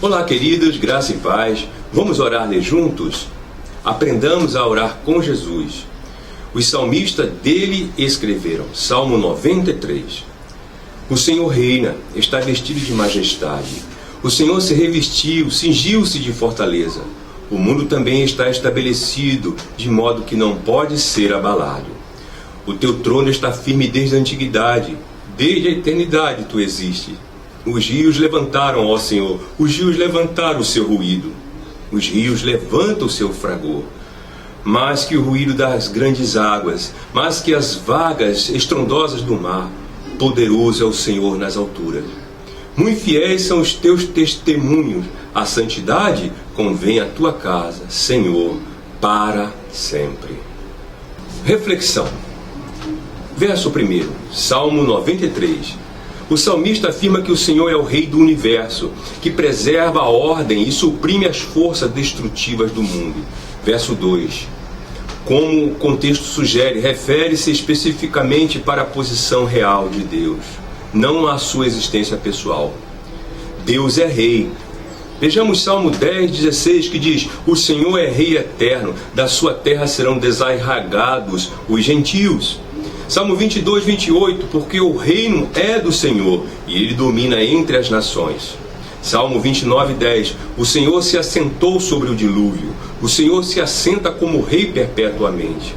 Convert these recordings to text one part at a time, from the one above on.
Olá, queridos, graça e paz. Vamos orar juntos? Aprendamos a orar com Jesus. Os salmistas dele escreveram, Salmo 93. O Senhor reina, está vestido de majestade. O Senhor se revestiu, cingiu-se de fortaleza. O mundo também está estabelecido, de modo que não pode ser abalado. O teu trono está firme desde a antiguidade, desde a eternidade tu existes. Os rios levantaram, ó Senhor, os rios levantaram o seu ruído. Os rios levantam o seu fragor. Mais que o ruído das grandes águas, mais que as vagas estrondosas do mar, poderoso é o Senhor nas alturas. Muito fiéis são os teus testemunhos, a santidade convém à tua casa, Senhor, para sempre. Reflexão. Verso 1, Salmo 93. O salmista afirma que o Senhor é o Rei do Universo, que preserva a ordem e suprime as forças destrutivas do mundo. Verso 2. Como o contexto sugere, refere-se especificamente para a posição real de Deus, não à sua existência pessoal. Deus é Rei. Vejamos Salmo 10:16, que diz: o Senhor é Rei eterno, da sua terra serão desarraigados os gentios. Salmo 22:28, porque o reino é do Senhor e ele domina entre as nações. Salmo 29:10, o Senhor se assentou sobre o dilúvio, o Senhor se assenta como rei perpetuamente.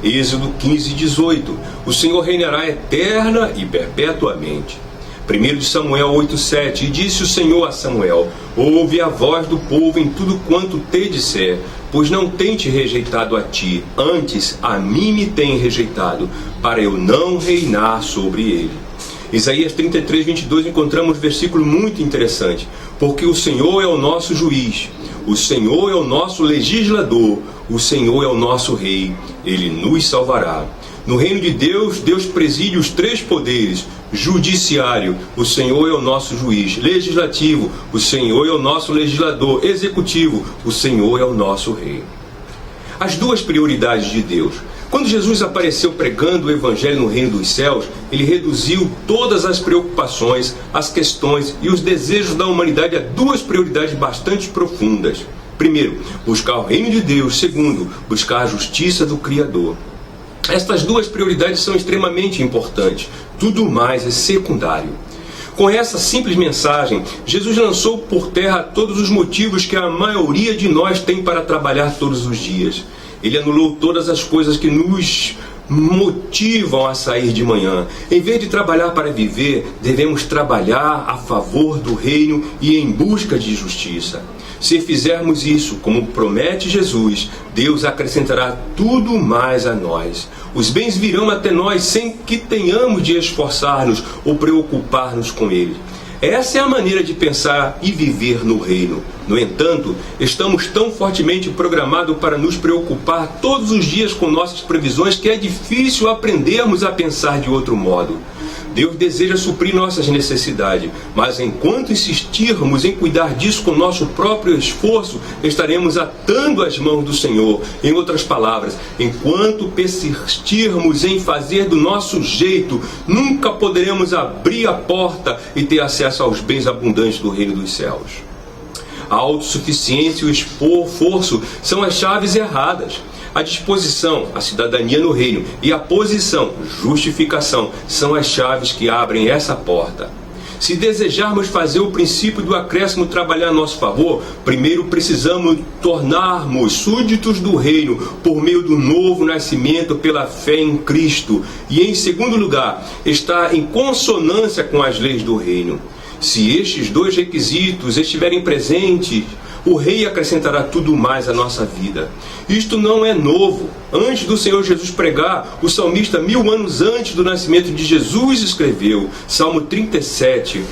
Êxodo 15:18, o Senhor reinará eterna e perpetuamente. 1 Samuel 8:7, e disse o Senhor a Samuel: ouve a voz do povo em tudo quanto te disser, pois não tem te rejeitado a ti, antes a mim me tem rejeitado, para eu não reinar sobre ele. Isaías 33:22 encontramos um versículo muito interessante, porque o Senhor é o nosso juiz, o Senhor é o nosso legislador, o Senhor é o nosso rei, ele nos salvará. No reino de Deus, Deus preside os três poderes: judiciário, o Senhor é o nosso juiz; legislativo, o Senhor é o nosso legislador; executivo, o Senhor é o nosso rei. As duas prioridades de Deus. Quando Jesus apareceu pregando o Evangelho no reino dos céus, ele reduziu todas as preocupações, as questões e os desejos da humanidade a duas prioridades bastante profundas. Primeiro, buscar o reino de Deus. Segundo, buscar a justiça do Criador. Estas duas prioridades são extremamente importantes. Tudo mais é secundário. Com essa simples mensagem, Jesus lançou por terra todos os motivos que a maioria de nós tem para trabalhar todos os dias. Ele anulou todas as coisas que nos motivam a sair de manhã. Em vez de trabalhar para viver, devemos trabalhar a favor do reino e em busca de justiça. Se fizermos isso, como promete Jesus, Deus acrescentará tudo mais a nós. Os bens virão até nós sem que tenhamos de esforçar-nos ou preocupar-nos com eles. Essa é a maneira de pensar e viver no reino. No entanto, estamos tão fortemente programados para nos preocupar todos os dias com nossas previsões que é difícil aprendermos a pensar de outro modo. Deus deseja suprir nossas necessidades, mas enquanto insistirmos em cuidar disso com nosso próprio esforço, estaremos atando as mãos do Senhor. Em outras palavras, enquanto persistirmos em fazer do nosso jeito, nunca poderemos abrir a porta e ter acesso aos bens abundantes do reino dos céus. A autossuficiência e o esforço são as chaves erradas. A disposição, a cidadania no reino, e a posição, justificação, são as chaves que abrem essa porta. Se desejarmos fazer o princípio do acréscimo trabalhar a nosso favor, primeiro precisamos tornarmos súditos do reino por meio do novo nascimento pela fé em Cristo. E em segundo lugar, estar em consonância com as leis do reino. Se estes dois requisitos estiverem presentes, o Rei acrescentará tudo mais à nossa vida. Isto não é novo. Antes do Senhor Jesus pregar, o salmista, 1000 anos antes do nascimento de Jesus, escreveu, Salmo 37,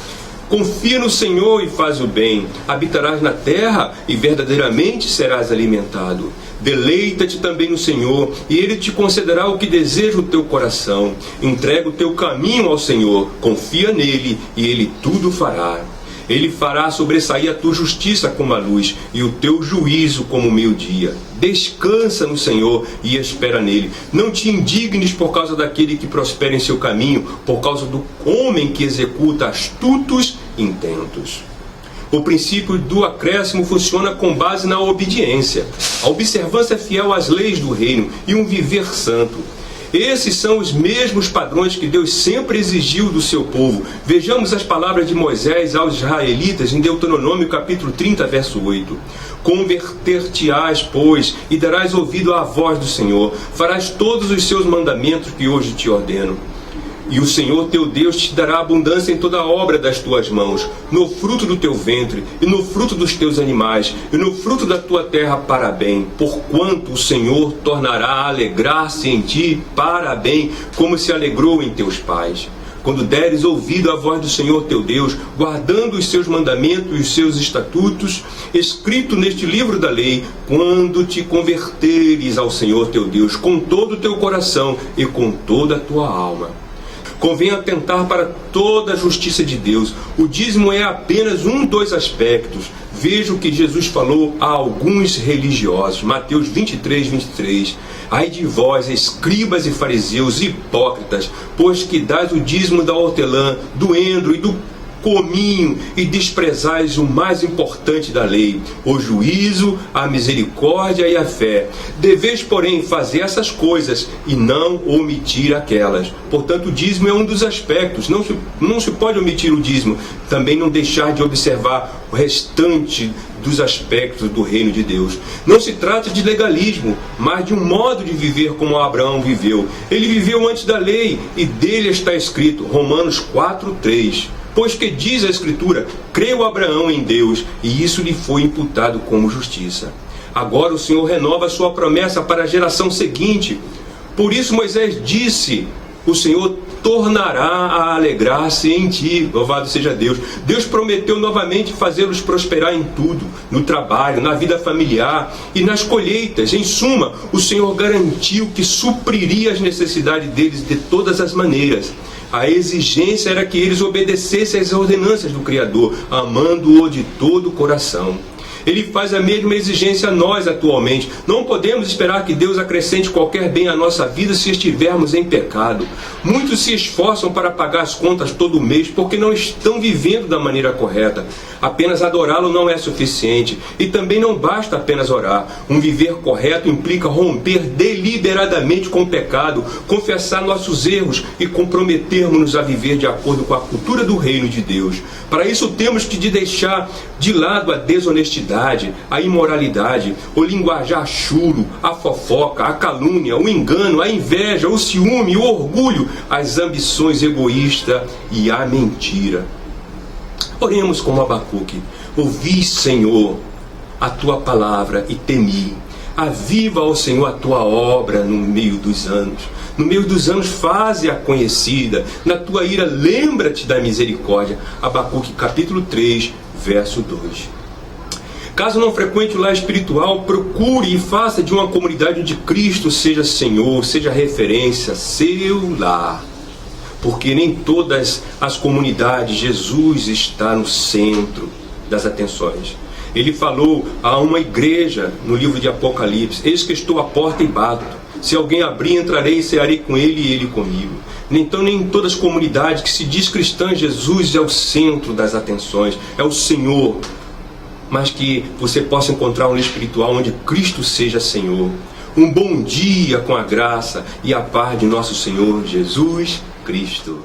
confia no Senhor e faz o bem, habitarás na terra e verdadeiramente serás alimentado. Deleita-te também no Senhor, e Ele te concederá o que deseja o teu coração. Entrega o teu caminho ao Senhor, confia nele, e Ele tudo fará. Ele fará sobressair a tua justiça como a luz, e o teu juízo como o meio-dia. Descansa no Senhor e espera nele. Não te indignes por causa daquele que prospera em seu caminho, por causa do homem que executa astutos intentos. O princípio do acréscimo funciona com base na obediência, a observância fiel às leis do reino e um viver santo. Esses são os mesmos padrões que Deus sempre exigiu do seu povo. Vejamos as palavras de Moisés aos israelitas em Deuteronômio capítulo 30, verso 8. Converter-te-ás, pois, e darás ouvido à voz do Senhor. Farás todos os seus mandamentos que hoje te ordeno. E o Senhor teu Deus te dará abundância em toda a obra das tuas mãos, no fruto do teu ventre, e no fruto dos teus animais, e no fruto da tua terra para bem, porquanto o Senhor tornará a alegrar-se em ti para bem, como se alegrou em teus pais. Quando deres ouvido à voz do Senhor teu Deus, guardando os seus mandamentos e os seus estatutos, escrito neste livro da lei, quando te converteres ao Senhor teu Deus, com todo o teu coração e com toda a tua alma. Convém atentar para toda a justiça de Deus. O dízimo é apenas um dos aspectos. Veja o que Jesus falou a alguns religiosos. Mateus 23, 23. Ai de vós, escribas e fariseus, hipócritas, pois que dás o dízimo da hortelã, do endro e do cominho, e desprezais o mais importante da lei, o juízo, a misericórdia e a fé. Deveis, porém, fazer essas coisas e não omitir aquelas. Portanto, o dízimo é um dos aspectos. Não se pode omitir o dízimo. Também não deixar de observar o restante dos aspectos do reino de Deus. Não se trata de legalismo, mas de um modo de viver como Abraão viveu. Ele viveu antes da lei, e dele está escrito, Romanos 4, 3. Pois que diz a Escritura, creu Abraão em Deus, e isso lhe foi imputado como justiça. Agora o Senhor renova a sua promessa para a geração seguinte. Por isso Moisés disse, o Senhor tornará a alegrar-se em ti. Louvado seja Deus. Deus prometeu novamente fazê-los prosperar em tudo, no trabalho, na vida familiar e nas colheitas. Em suma, o Senhor garantiu que supriria as necessidades deles de todas as maneiras. A exigência era que eles obedecessem às ordenanças do Criador, amando-o de todo o coração. Ele faz a mesma exigência a nós atualmente. Não podemos esperar que Deus acrescente qualquer bem à nossa vida se estivermos em pecado. Muitos se esforçam para pagar as contas todo mês porque não estão vivendo da maneira correta. Apenas adorá-lo não é suficiente. E também não basta apenas orar. Um viver correto implica romper deliberadamente com o pecado, confessar nossos erros e comprometermos-nos a viver de acordo com a cultura do reino de Deus. Para isso temos que deixar de lado a desonestidade, a imoralidade, o linguajar chulo, a fofoca, a calúnia, o engano, a inveja, o ciúme, o orgulho, as ambições egoístas e a mentira. Oremos como Abacuque. Ouvi, Senhor, a tua palavra e temi. Aviva, ó Senhor, a tua obra no meio dos anos. No meio dos anos, faze-a conhecida. Na tua ira, lembra-te da misericórdia. Abacuque, capítulo 3, verso 2. Caso não frequente o lar espiritual, procure e faça de uma comunidade onde Cristo seja Senhor, seja referência, seu lar. Porque nem todas as comunidades Jesus está no centro das atenções. Ele falou a uma igreja no livro de Apocalipse: eis que estou à porta e bato. Se alguém abrir, entrarei e cearei com ele e ele comigo. Então, nem em todas as comunidades que se diz cristã, Jesus é o centro das atenções, é o Senhor. Mas que você possa encontrar um lar espiritual onde Cristo seja Senhor. Um bom dia com a graça e a paz de nosso Senhor Jesus Cristo.